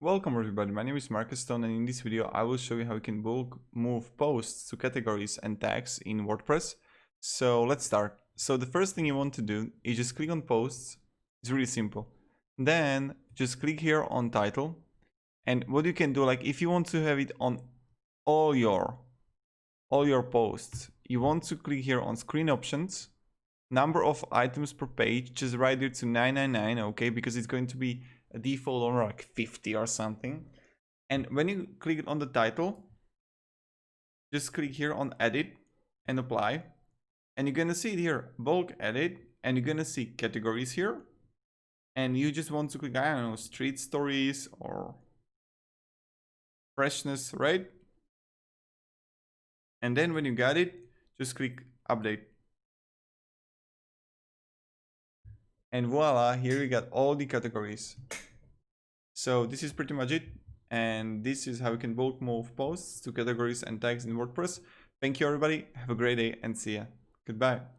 Welcome everybody, my name is Marcus Stone, and in this video I will show you how you can bulk move posts to categories and tags in WordPress. So let's start. So the first thing you want to do is just click on posts. It's really simple. Then just click here on title, and what you can do, like if you want to have it on all your posts, you want to click here on screen options, number of items per page, just write it to 999, okay, because it's going to be a default or like 50 or something. And when you click on the title, just click here on edit and apply, and you're gonna see it here, bulk edit, and you're gonna see categories here, and you just want to click, I don't know, street stories or freshness, right? And then when you got it, just click update. And voila, here you got all the categories. So this is pretty much it. And this is how you can bulk move posts to categories and tags in WordPress. Thank you everybody. Have a great day and see ya. Goodbye.